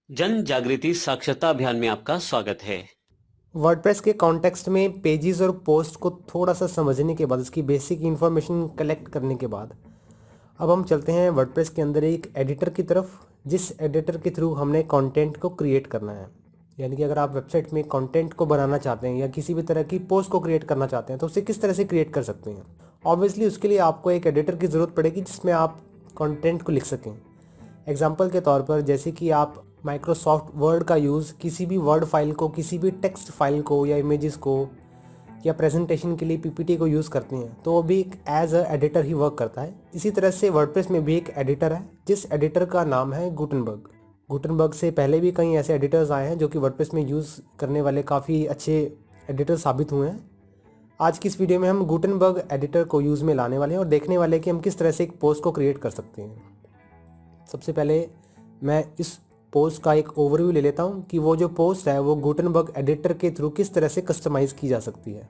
जन जागृति साक्षरता अभियान में आपका स्वागत है। वर्डप्रेस के कॉन्टेक्स्ट में पेजेस और पोस्ट को थोड़ा सा समझने के बाद, उसकी बेसिक इन्फॉर्मेशन कलेक्ट करने के बाद अब हम चलते हैं वर्डप्रेस के अंदर एक एडिटर की तरफ, जिस एडिटर के थ्रू हमने कंटेंट को क्रिएट करना है। यानी कि अगर आप वेबसाइट में कंटेंट को बनाना चाहते हैं या किसी भी तरह की पोस्ट को क्रिएट करना चाहते हैं तो उसे किस तरह से क्रिएट कर सकते हैं। ऑब्वियसली उसके लिए आपको एक एडिटर की ज़रूरत पड़ेगी जिसमें आप कंटेंट को लिख सकें। एग्जाम्पल के तौर पर जैसे कि आप माइक्रोसॉफ्ट वर्ड का यूज़ किसी भी वर्ड फाइल को, किसी भी टेक्स्ट फाइल को या इमेजेस को या प्रेजेंटेशन के लिए पीपीटी को यूज़ करते हैं तो वो भी एक एज अ एडिटर ही वर्क करता है। इसी तरह से वर्डप्रेस में भी एक एडिटर है जिस एडिटर का नाम है गुटनबर्ग। गुटनबर्ग से पहले भी कई ऐसे एडिटर्स आए हैं जो कि वर्डप्रेस में यूज़ करने वाले काफ़ी अच्छे एडिटर साबित हुए हैं। आज की इस वीडियो में हम गुटनबर्ग एडिटर को यूज़ में लाने वाले हैं और देखने वाले हैं कि हम किस तरह से एक पोस्ट को क्रिएट कर सकते हैं। सबसे पहले मैं इस पोस्ट का एक ओवरव्यू ले लेता हूं कि वो जो पोस्ट है वो गुटनबर्ग एडिटर के थ्रू किस तरह से कस्टमाइज़ की जा सकती है।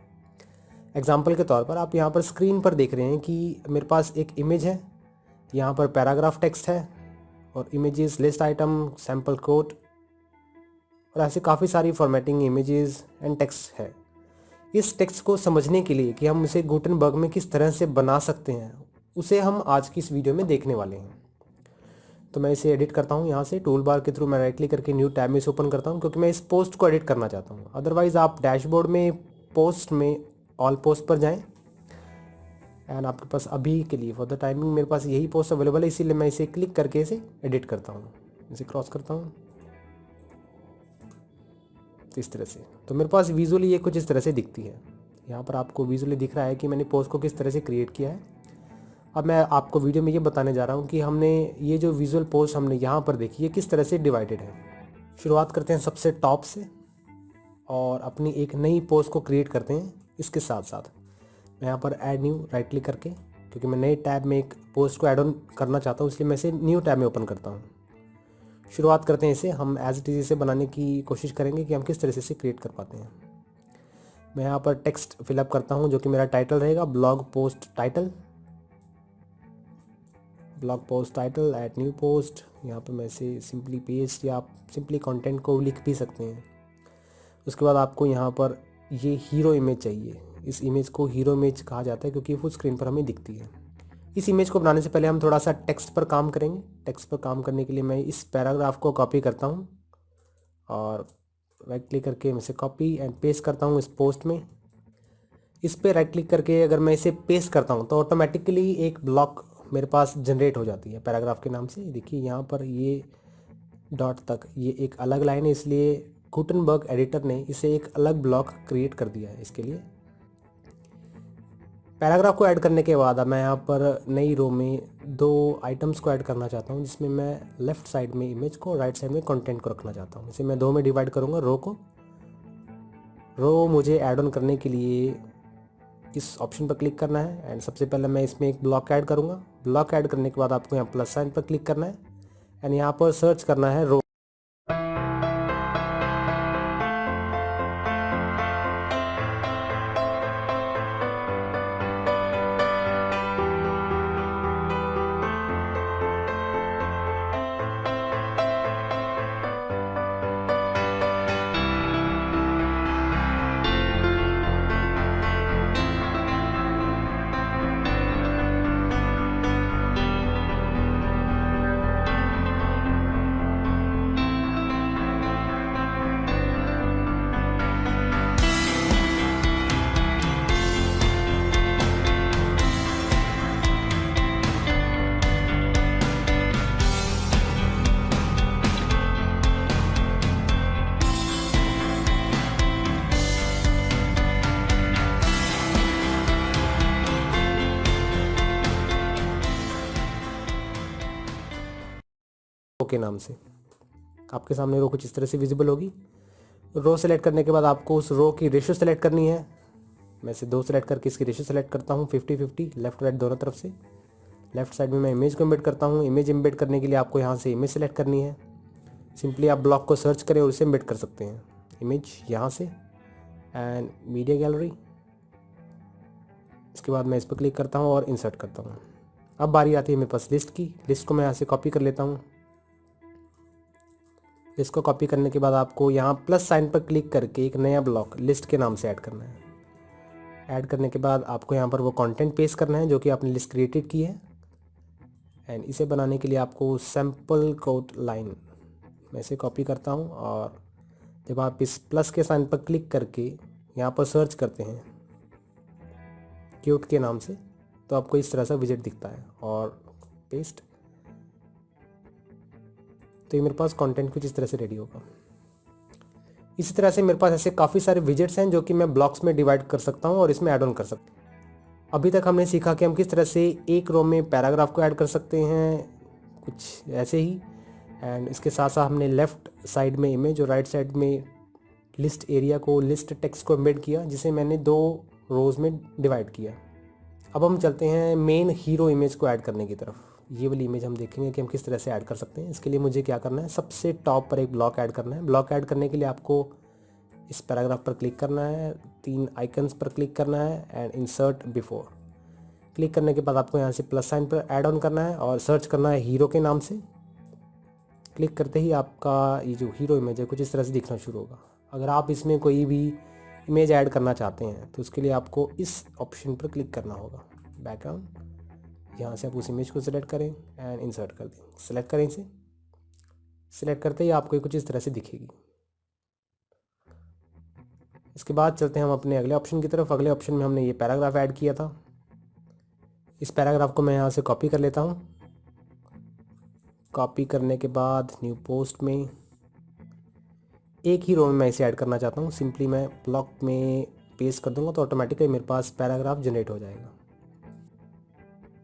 एग्जाम्पल के तौर पर आप यहाँ पर स्क्रीन पर देख रहे हैं कि मेरे पास एक इमेज है, यहाँ पर पैराग्राफ टेक्स्ट है और images, list item, sample code और ऐसे काफ़ी सारी फॉर्मेटिंग इमेजेस एंड टेक्स्ट है। इस टेक्स्ट को समझने के लिए कि हम इसे गुटनबर्ग में किस तरह से बना सकते हैं उसे हम आज की इस वीडियो में देखने वाले हैं। तो मैं इसे एडिट करता हूँ। यहाँ से टूल बार के थ्रू मैं राइट क्लिक करके न्यू टैब में इसे ओपन करता हूँ क्योंकि मैं इस पोस्ट को एडिट करना चाहता हूँ। अदरवाइज़ आप डैशबोर्ड में पोस्ट में ऑल पोस्ट पर जाएं एंड आपके पास अभी के लिए फॉर द टाइमिंग मेरे पास यही पोस्ट अवेलेबल है, इसीलिए मैं इसे क्लिक करके इसे एडिट करता हूँ। इसे क्रॉस करता हूँ इस तरह से, तो मेरे पास विजुअली ये कुछ इस तरह से दिखती है। यहाँ पर आपको विजुअली दिख रहा है कि मैंने पोस्ट को किस तरह से क्रिएट किया है। अब मैं आपको वीडियो में ये बताने जा रहा हूँ कि हमने ये जो विजुअल पोस्ट हमने यहाँ पर देखी है किस तरह से डिवाइडेड है। शुरुआत करते हैं सबसे टॉप से और अपनी एक नई पोस्ट को क्रिएट करते हैं। इसके साथ साथ मैं यहाँ पर ऐड न्यू राइट क्लिक करके, क्योंकि मैं नए टैब में एक पोस्ट को ऐड ऑन करना चाहता हूँ इसलिए मैं इसे न्यू टैब में ओपन करता हूँ। शुरुआत करते हैं इसे, हम एज इट इज़ इसे बनाने की कोशिश करेंगे कि हम किस तरह से इसे क्रिएट कर पाते हैं। मैं यहाँ पर टेक्स्ट फिलअप करता हूँ जो कि मेरा टाइटल रहेगा, blog post title, blog post title, add new post. यहाँ पर मैं इसे सिंपली पेस्ट या आप सिंपली कंटेंट को लिख भी सकते हैं। उसके बाद आपको यहाँ पर ये हीरो इमेज चाहिए। इस इमेज को हीरो इमेज कहा जाता है क्योंकि फुल स्क्रीन पर हमें दिखती है। इस इमेज को बनाने से पहले हम थोड़ा सा टेक्स्ट पर काम करेंगे। टेक्स्ट पर काम करने के लिए मैं इस पैराग्राफ को कॉपी करता हूँ और राइट क्लिक करके मैं इसे कॉपी एंड पेस्ट करता हूँ इस पोस्ट में। इस पर राइट क्लिक करके अगर मैं इसे पेस्ट करता हूँ तो ऑटोमेटिकली एक ब्लॉक मेरे पास जनरेट हो जाती है पैराग्राफ के नाम से। देखिए यहाँ पर ये डॉट तक ये एक अलग लाइन है, इसलिए गुटनबर्ग एडिटर ने इसे एक अलग ब्लॉक क्रिएट कर दिया है। इसके लिए पैराग्राफ को ऐड करने के बाद अब मैं यहाँ पर नई रो में दो आइटम्स को ऐड करना चाहता हूँ जिसमें मैं लेफ़्ट साइड में इमेज को, राइट साइड में कंटेंट को रखना चाहता हूँ। इसे मैं दो में डिवाइड करूँगा रो को। रो मुझे ऐड ऑन करने के लिए इस ऑप्शन पर क्लिक करना है एंड सबसे पहले मैं इसमें एक ब्लॉक ऐड करूँगा। ब्लॉक ऐड करने के बाद आपको यहाँ प्लस साइन पर क्लिक करना है एंड यहाँ पर सर्च करना है रो। के नाम से आपके सामने रो कुछ इस तरह से विजिबल होगी। रो सेलेक्ट करने के बाद आपको उस रो की रेशियो सेलेक्ट करनी है। मैं इसे 2 सेलेक्ट करके इसकी रेशियो सेलेक्ट करता हूँ 50-50, लेफ्ट राइट दोनों तरफ से। लेफ्ट साइड में मैं इमेज को एम्बेड करता हूँ। इमेज एम्बेड करने के लिए आपको यहाँ से इमेज सेलेक्ट करनी है। सिंपली आप ब्लॉक को सर्च करें और उसे एम्बेड कर सकते हैं। इमेज यहाँ से एंड मीडिया गैलरी। इसके बाद मैं इस पर क्लिक करता हूँ और इंसर्ट करता हूँ। अब बारी आती है मेरे पास लिस्ट की। लिस्ट को मैं यहाँ से कॉपी कर लेता हूँ। इसको कॉपी करने के बाद आपको यहाँ प्लस साइन पर क्लिक करके एक नया ब्लॉक लिस्ट के नाम से ऐड करना है। ऐड करने के बाद आपको यहाँ पर वो कंटेंट पेस्ट करना है जो कि आपने लिस्ट क्रिएटेड की है। एंड इसे बनाने के लिए आपको सैम्पल कोड लाइन मैं इसे कॉपी करता हूँ, और जब आप इस प्लस के साइन पर क्लिक करके यहाँ पर सर्च करते हैं क्यूट के नाम से, तो आपको इस तरह से विजिट दिखता है। और पेस्ट, तो ये मेरे पास कंटेंट कुछ इस तरह से रेडी होगा। इसी तरह से मेरे पास ऐसे काफ़ी सारे विजेट्स हैं जो कि मैं ब्लॉक्स में डिवाइड कर सकता हूँ और इसमें ऐड ऑन कर सकता हूँ। अभी तक हमने सीखा कि हम किस तरह से एक रो में पैराग्राफ को ऐड कर सकते हैं, कुछ ऐसे ही। एंड इसके साथ साथ हमने लेफ़्ट साइड में इमेज और राइट साइड में लिस्ट एरिया को, लिस्ट टेक्स्ट को एम्बेड किया, जिसे मैंने 2 रोज़ में डिवाइड किया। अब हम चलते हैं मेन हीरो इमेज को ऐड करने की तरफ। ये वाली इमेज हम देखेंगे कि हम किस तरह से ऐड कर सकते हैं। इसके लिए मुझे क्या करना है, सबसे टॉप पर एक ब्लॉक ऐड करना है। ब्लॉक ऐड करने के लिए आपको इस पैराग्राफ पर क्लिक करना है, 3 आइकन्स पर क्लिक करना है एंड इंसर्ट बिफोर। क्लिक करने के बाद आपको यहाँ से प्लस साइन पर ऐड ऑन करना है और सर्च करना है हीरो के नाम से। क्लिक करते ही आपका ये जो हीरो इमेज है कुछ इस तरह से दिखना शुरू होगा। अगर आप इसमें कोई भी इमेज ऐड करना चाहते हैं तो उसके लिए आपको इस ऑप्शन पर क्लिक करना होगा, बैकग्राउंड। यहाँ से आप उस इमेज को सिलेक्ट करें एंड इंसर्ट कर दें। सिलेक्ट करें इसे। सिलेक्ट करते ही आपको कुछ इस तरह से दिखेगी। इसके बाद चलते हैं हम अपने अगले ऑप्शन की तरफ। अगले ऑप्शन में हमने ये पैराग्राफ ऐड किया था। इस पैराग्राफ को मैं यहाँ से कॉपी कर लेता हूँ। कॉपी करने के बाद न्यू पोस्ट में एक ही रो में मैं इसे ऐड करना चाहता हूँ। सिंपली मैं ब्लॉक में पेस्ट कर दूंगा तो ऑटोमेटिकली मेरे पास पैराग्राफ जनरेट हो जाएगा।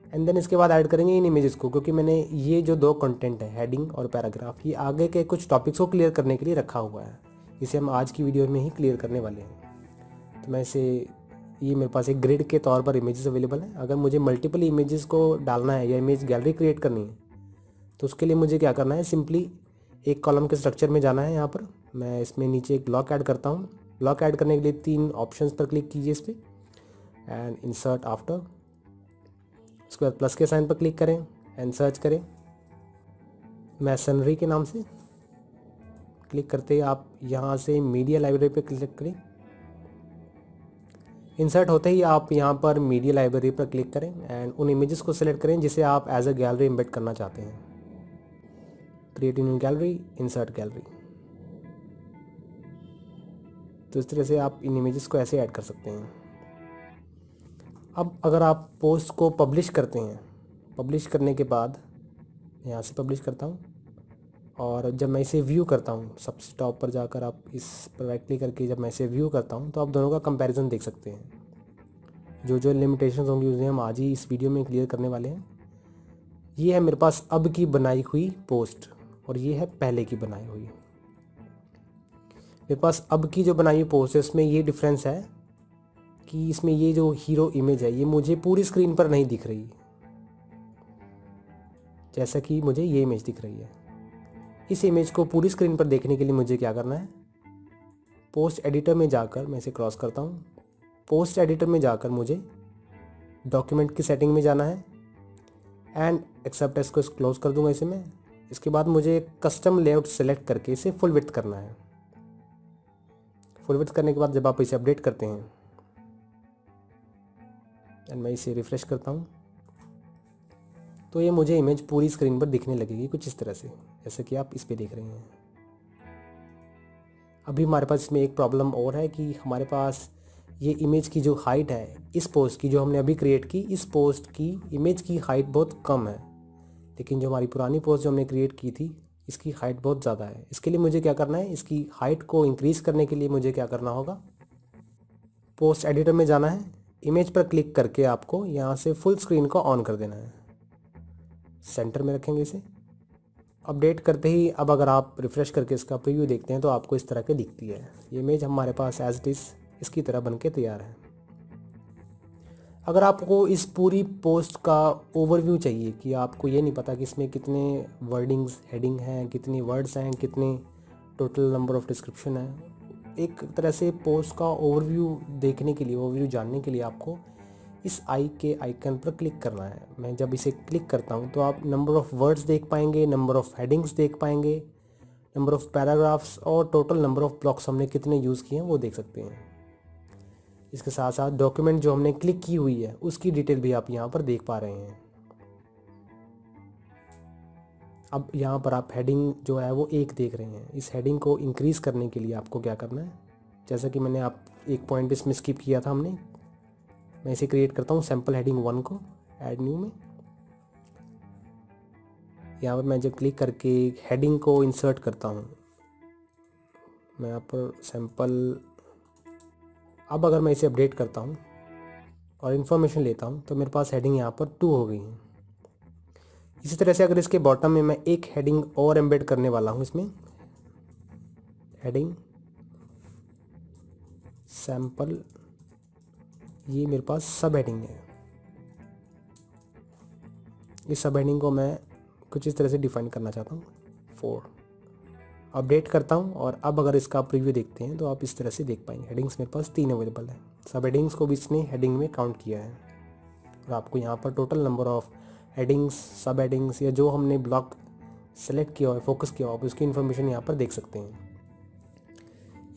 एंड देन इसके बाद ऐड करेंगे इन इमेजेस को, क्योंकि मैंने ये जो 2 कंटेंट है, हेडिंग और पैराग्राफ, ये आगे के कुछ टॉपिक्स को क्लियर करने के लिए रखा हुआ है। इसे हम आज की वीडियो में ही क्लियर करने वाले हैं। तो मैं इसे, ये मेरे पास एक ग्रिड के तौर पर इमेजेस अवेलेबल है। अगर मुझे मल्टीपल इमेजेस को डालना है या इमेज गैलरी क्रिएट करनी है तो उसके लिए मुझे क्या करना है, सिंपली एक कॉलम के स्ट्रक्चर में जाना है। यहाँ पर मैं इसमें नीचे एक ब्लॉक ऐड करता हूँ। ब्लॉक ऐड करने के लिए 3 ऑप्शंस पर क्लिक कीजिए इस पर एंड इंसर्ट आफ्टर। उसके बाद प्लस के साइन पर क्लिक करें एंड सर्च करें मैसनरी के नाम से। क्लिक करते ही आप यहाँ से मीडिया लाइब्रेरी पर क्लिक करें। इंसर्ट होते ही आप यहाँ पर मीडिया लाइब्रेरी पर क्लिक करें एंड उन इमेजेस को सिलेक्ट करें जिसे आप एज अ गैलरी एम्बेड करना चाहते हैं। Create in gallery, insert gallery. तो इस तरह से आप इन इमेजेस को ऐसे ऐड कर सकते हैं। अब अगर आप पोस्ट को पब्लिश करते हैं, पब्लिश करने के बाद यहाँ से पब्लिश करता हूँ और जब मैं इसे व्यू करता हूँ, सबसे टॉप पर जाकर आप इस पर राइट क्लिक करके जब मैं इसे व्यू करता हूँ तो आप दोनों का कंपैरिजन देख सकते हैं। जो लिमिटेशंस होंगी उसे हम आज ही इस वीडियो में क्लियर करने वाले हैं। ये है मेरे पास अब की बनाई हुई पोस्ट और ये है पहले की बनाई हुई। मेरे पास अब की जो बनाई हुई पोस्ट है उसमें ये डिफरेंस है कि इसमें ये जो हीरो इमेज है ये मुझे पूरी स्क्रीन पर नहीं दिख रही, जैसा कि मुझे ये इमेज दिख रही है। इस इमेज को पूरी स्क्रीन पर देखने के लिए मुझे क्या करना है, पोस्ट एडिटर में जाकर मैं इसे क्रॉस करता हूँ। पोस्ट एडिटर में जाकर मुझे डॉक्यूमेंट की सेटिंग में जाना है एंड एक्सेप्ट इसको क्लोज कर दूंगा इसे मैं। इसके बाद मुझे कस्टम लेआउट सेलेक्ट करके इसे फुल विड्थ करना है। फुल विड्थ करने के बाद जब आप इसे अपडेट करते हैं एंड मैं इसे रिफ्रेश करता हूँ तो ये मुझे इमेज पूरी स्क्रीन पर दिखने लगेगी कुछ इस तरह से, जैसे कि आप इस पे देख रहे हैं। अभी हमारे पास इसमें एक प्रॉब्लम और है कि हमारे पास ये इमेज की जो हाइट है, इस पोस्ट की जो हमने अभी क्रिएट की, इस पोस्ट की इमेज की हाइट बहुत कम है, लेकिन जो हमारी पुरानी पोस्ट जो हमने क्रिएट की थी इसकी हाइट बहुत ज़्यादा है। इसके लिए मुझे क्या करना है, इसकी हाइट को इंक्रीज़ करने के लिए मुझे क्या करना होगा, पोस्ट एडिटर में जाना है, इमेज पर क्लिक करके आपको यहाँ से फुल स्क्रीन को ऑन कर देना है। सेंटर में रखेंगे इसे। अपडेट करते ही अब अगर आप रिफ़्रेश करके इसका प्रीव्यू देखते हैं तो आपको इस तरह के दिखती है। ये इमेज हमारे पास एज इट इज़ इसकी तरह बन के तैयार है। अगर आपको इस पूरी पोस्ट का ओवरव्यू चाहिए कि आपको ये नहीं पता कि इसमें कितने वर्डिंग्स, हेडिंग हैं, कितनी वर्ड्स हैं, कितने टोटल नंबर ऑफ डिस्क्रिप्शन है, एक तरह से पोस्ट का ओवरव्यू देखने के लिए, ओवरव्यू जानने के लिए आपको इस आई के आइकन पर क्लिक करना है। मैं जब इसे क्लिक करता हूँ तो आप नंबर ऑफ़ वर्ड्स देख पाएंगे, नंबर ऑफ़ हेडिंग्स देख पाएंगे, नंबर ऑफ़ पैराग्राफ्स और टोटल नंबर ऑफ़ ब्लॉक्स हमने कितने यूज़ किए हैं वो देख सकते हैं। इसके साथ साथ डॉक्यूमेंट जो हमने क्लिक की हुई है उसकी डिटेल भी आप यहाँ पर देख पा रहे हैं। अब यहाँ पर आप हेडिंग जो है वो 1 देख रहे हैं। इस हेडिंग को इंक्रीज़ करने के लिए आपको क्या करना है, जैसा कि मैंने आप एक पॉइंट इसमें स्किप किया था हमने, मैं इसे क्रिएट करता हूँ सैम्पल हेडिंग 1 को ऐड न्यू में। यहाँ पर मैं जब क्लिक करके हेडिंग को इंसर्ट करता हूँ, मैं यहाँ पर सैम्पल, अब अगर मैं इसे अपडेट करता हूँ और इन्फॉर्मेशन लेता हूँ तो मेरे पास हेडिंग यहाँ पर 2 हो गई है। इसी तरह से अगर इसके बॉटम में मैं एक हेडिंग और एम्बेड करने वाला हूँ, इसमें हेडिंग सैम्पल, ये मेरे पास सब हेडिंग है। इस सब हेडिंग को मैं कुछ इस तरह से डिफाइन करना चाहता हूँ 4, अपडेट करता हूँ और अब अगर इसका प्रीव्यू देखते हैं तो आप इस तरह से देख पाएंगे हेडिंग्स मेरे पास 3 अवेलेबल है। सब हेडिंग्स को भी इसने हेडिंग में काउंट किया है और आपको यहाँ पर टोटल नंबर ऑफ हेडिंग्स, सब हेडिंग्स या जो हमने ब्लॉक सेलेक्ट किया हुआ है, फोकस किया हुआ है, उसकी इन्फॉर्मेशन यहाँ पर देख सकते हैं।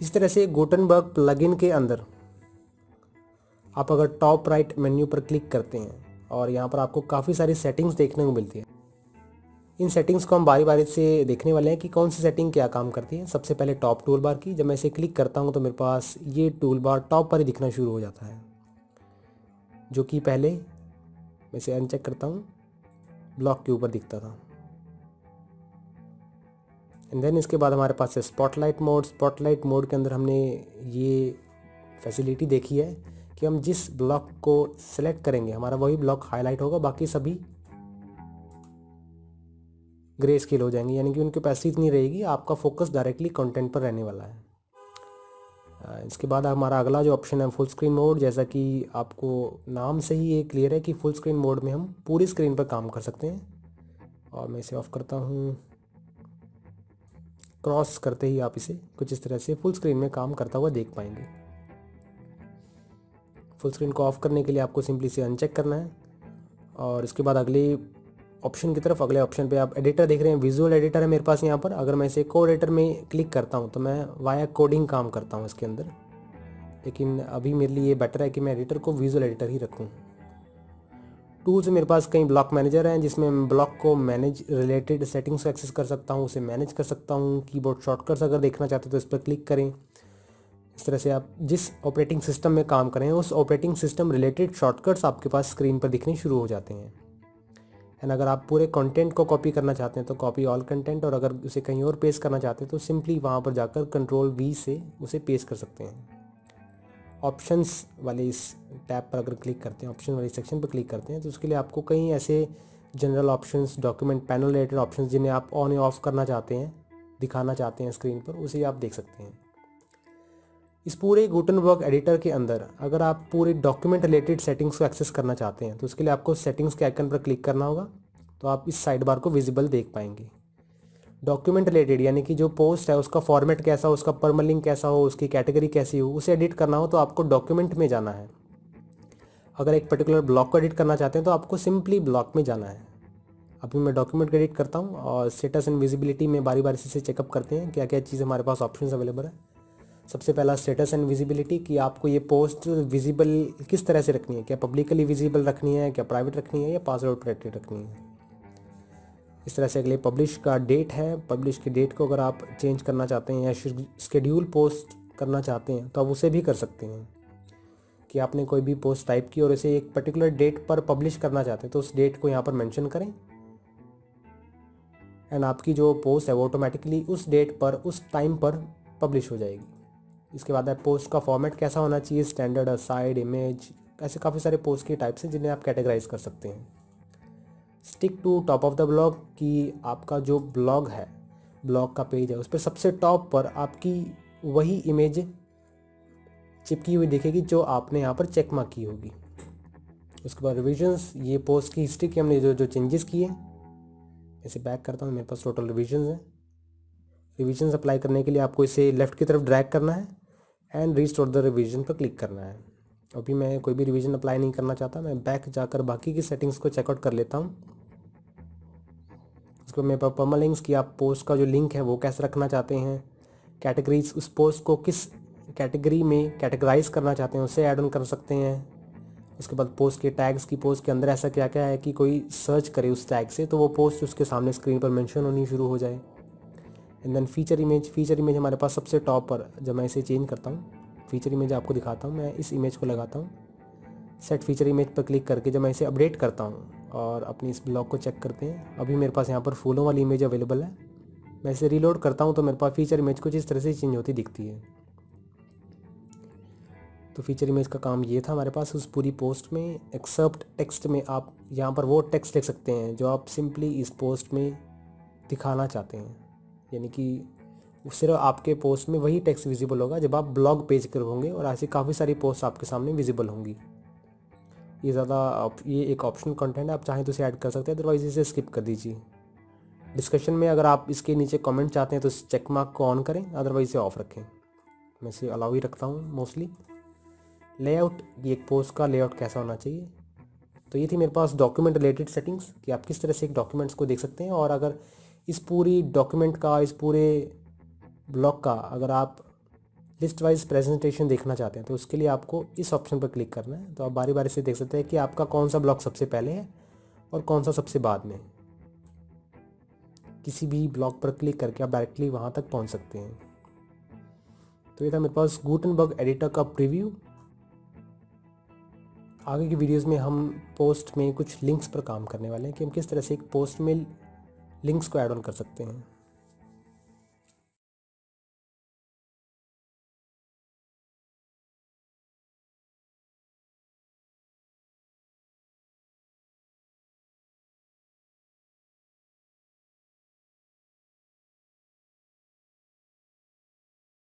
इस तरह से गुटेनबर्ग प्लगइन के अंदर आप अगर टॉप राइट मेन्यू पर क्लिक करते हैं और यहाँ पर आपको काफ़ी सारी सेटिंग्स देखने को मिलती है। इन सेटिंग्स को हम बारी बारी से देखने वाले हैं कि कौन सी सेटिंग क्या काम करती है। सबसे पहले टॉप टूल बार की, जब मैं इसे क्लिक करता हूँ तो मेरे पास ये टूल बार टॉप पर ही दिखना शुरू हो जाता है, जो कि पहले मैं इसे अनचेक करता हूँ ब्लॉक के ऊपर दिखता था। एंड देन इसके बाद हमारे पास है स्पॉटलाइट मोड। स्पॉटलाइट मोड के अंदर हमने ये फैसिलिटी देखी है कि हम जिस ब्लॉक को सेलेक्ट करेंगे हमारा वही ब्लॉक हाईलाइट होगा, बाकी सभी ग्रे स्केल हो जाएंगे, यानी कि उनकी ओपेसिटी इतनी रहेगी, आपका फोकस डायरेक्टली कंटेंट पर रहने वाला है। इसके बाद हमारा अगला जो ऑप्शन है फुल स्क्रीन मोड, जैसा कि आपको नाम से ही ये क्लियर है कि फुल स्क्रीन मोड में हम पूरी स्क्रीन पर काम कर सकते हैं। और मैं इसे ऑफ करता हूँ, क्रॉस करते ही आप इसे कुछ इस तरह से फुल स्क्रीन में काम करता हुआ देख पाएंगे। फुल स्क्रीन को ऑफ करने के लिए आपको सिंपली इसे अनचेक करना है और इसके बाद अगले ऑप्शन की तरफ, अगले ऑप्शन पे आप एडिटर देख रहे हैं, विजुअल एडिटर है मेरे पास यहाँ पर। अगर मैं इसे कोड एडिटर में क्लिक करता हूँ तो मैं वाया कोडिंग काम करता हूँ इसके अंदर, लेकिन अभी मेरे लिए ये बेटर है कि मैं एडिटर को विजुअल एडिटर ही रखूँ। टूल्स मेरे पास कई ब्लॉक मैनेजर हैं जिसमें मैं ब्लॉक को मैनेज रिलेटेड सेटिंग्स को एक्सेस कर सकता हूँ, उसे मैनेज कर सकता हूँ। कीबोर्ड शॉर्टकट्स अगर देखना चाहते हैं तो इस पर क्लिक करें। इस तरह से आप जिस ऑपरेटिंग सिस्टम में काम करें उस ऑपरेटिंग सिस्टम रिलेटेड शॉर्टकट्स आपके पास स्क्रीन पर दिखने शुरू हो जाते हैं। एंड अगर आप पूरे कंटेंट को कॉपी करना चाहते हैं तो कॉपी ऑल कंटेंट, और अगर उसे कहीं और पेस्ट करना चाहते हैं तो सिंपली वहाँ पर जाकर कंट्रोल V से उसे पेस्ट कर सकते हैं। ऑप्शंस वाले इस टैब पर अगर क्लिक करते हैं, ऑप्शन वाले सेक्शन पर क्लिक करते हैं तो उसके लिए आपको कई ऐसे general options, document panel related options जिन्हें आप ऑन या ऑफ करना चाहते हैं, दिखाना चाहते हैं स्क्रीन पर, उसे आप देख सकते हैं। इस पूरे गुटेनबर्ग एडिटर के अंदर अगर आप पूरे डॉक्यूमेंट रिलेटेड सेटिंग्स को एक्सेस करना चाहते हैं तो उसके लिए आपको सेटिंग्स के आइकन पर क्लिक करना होगा, तो आप इस साइड बार को विजिबल देख पाएंगे। डॉक्यूमेंट रिलेटेड यानी कि जो पोस्ट है उसका फॉर्मेट कैसा हो, उसका परमालिंक कैसा हो, उसकी कैटेगरी कैसी हो, उसे एडिट करना हो तो आपको डॉक्यूमेंट में जाना है। अगर एक पर्टिकुलर ब्लॉक को एडिट करना चाहते हैं तो आपको सिंपली ब्लॉक में जाना है। अभी मैं डॉक्यूमेंट को एडिट करता हूँ और स्टेटस एंड विजिबिलिटी में बारी बारी से चेकअप करते हैं क्या क्या चीज़ हमारे पास ऑप्शन अवेलेबल है। सबसे पहला स्टेटस एंड विजिबिलिटी, कि आपको ये पोस्ट विजिबल किस तरह से रखनी है, क्या पब्लिकली विजिबल रखनी है, क्या प्राइवेट रखनी है, या पासवर्ड प्रोटेक्टेड रखनी है। इस तरह से अगले पब्लिश का डेट है, पब्लिश की डेट को अगर आप चेंज करना चाहते हैं या शेड्यूल पोस्ट करना चाहते हैं तो आप उसे भी कर सकते हैं कि आपने कोई भी पोस्ट टाइप की और इसे एक पर्टिकुलर डेट पर पब्लिश करना चाहते हैं तो उस डेट को यहाँ पर मेंशन करें एंड आपकी जो पोस्ट है वो ऑटोमेटिकली उस डेट पर, उस टाइम पर पब्लिश हो जाएगी। इसके बाद है पोस्ट का फॉर्मेट कैसा होना चाहिए, स्टैंडर्ड, साइड, इमेज, ऐसे काफ़ी सारे पोस्ट के टाइप्स हैं जिन्हें आप कैटेगराइज कर सकते हैं। Stick to top of the blog, कि आपका जो ब्लॉग है, ब्लॉग का पेज है, उस पर सबसे टॉप पर आपकी वही इमेज चिपकी हुई दिखेगी जो आपने यहाँ पर चेक मार्क की होगी। उसके बाद रिविजन्स, ये पोस्ट की हिस्ट्री की हमने जो चेंजेस किए, इसे बैक करता हूँ, मेरे पास टोटल रिविजन्स हैं। रिविजन्स अप्लाई करने के लिए आपको इसे लेफ़्ट की तरफ ड्रैग करना है एंड रिस्टोर द रिवीजन पर क्लिक करना है। अभी मैं कोई भी रिवीजन अप्लाई नहीं करना चाहता, मैं बैक जाकर बाकी की सेटिंग्स को चेकआउट कर लेता हूँ। उसके उसके बाद मेरे पास परमालिंक्स की आप पोस्ट का जो लिंक है वो कैसे रखना चाहते हैं, कैटेगरीज उस पोस्ट को किस कैटेगरी में कैटेगराइज करना चाहते हैं उसे ऐड ऑन कर सकते हैं। उसके बाद पोस्ट के टैग्स की पोस्ट के अंदर ऐसा क्या क्या है कि कोई सर्च करे उस टैग से तो वो पोस्ट उसके सामने स्क्रीन पर मेंशन होनी शुरू हो जाए। एंड देन फीचर इमेज हमारे पास सबसे टॉप पर, जब मैं इसे चेंज करता हूँ फीचर इमेज आपको दिखाता हूँ, मैं इस इमेज को लगाता हूँ, सेट फीचर इमेज पर क्लिक करके जब मैं इसे अपडेट करता हूँ और अपनी इस ब्लॉग को चेक करते हैं, अभी मेरे पास यहाँ पर फूलों वाली इमेज अवेलेबल है। मैं इसे रीलोड करता हूँ तो मेरे पास फीचर इमेज कुछ इस तरह से चेंज होती दिखती है। तो फीचर इमेज का काम ये था हमारे पास उस पूरी पोस्ट में। एक्सेप्ट टेक्स्ट में आप यहाँ पर वो टेक्स्ट लिख सकते हैं जो आप सिंपली इस पोस्ट में दिखाना चाहते हैं, यानी कि सिर्फ आपके पोस्ट में वही टेक्स्ट विजिबल होगा जब आप ब्लॉग पेज पर होंगे और ऐसी काफ़ी सारी पोस्ट आपके सामने विजिबल होंगी। ये एक ऑप्शनल कंटेंट है, आप चाहें तो इसे ऐड कर सकते हैं, अदरवाइज इसे स्किप कर दीजिए। डिस्कशन में अगर आप इसके नीचे कमेंट चाहते हैं तो इस चेक मार्क को ऑन करें, अदरवाइज इसे ऑफ रखें। मैं इसे अलाउ ही रखता हूँ मोस्टली। लेआउट, ये एक पोस्ट का लेआउट कैसा होना चाहिए। तो ये थी मेरे पास डॉक्यूमेंट रिलेटेड सेटिंग्स कि आप किस तरह से एक डॉक्यूमेंट्स को देख सकते हैं। और अगर इस पूरी डॉक्यूमेंट का, इस पूरे ब्लॉग का अगर आप लिस्ट वाइज प्रेजेंटेशन देखना चाहते हैं तो उसके लिए आपको इस ऑप्शन पर क्लिक करना है। तो आप बारी बारी से देख सकते हैं कि आपका कौन सा ब्लॉग सबसे पहले है और कौन सा सबसे बाद में। किसी भी ब्लॉग पर क्लिक करके आप डायरेक्टली वहाँ तक पहुँच सकते हैं। तो ये था मेरे पास गुटेनबर्ग एडिटर का प्रीव्यू। आगे की वीडियोस में हम पोस्ट में कुछ लिंक्स पर काम करने वाले हैं कि हम किस तरह से एक पोस्ट में लिंक्स को ऐड ऑन कर सकते हैं।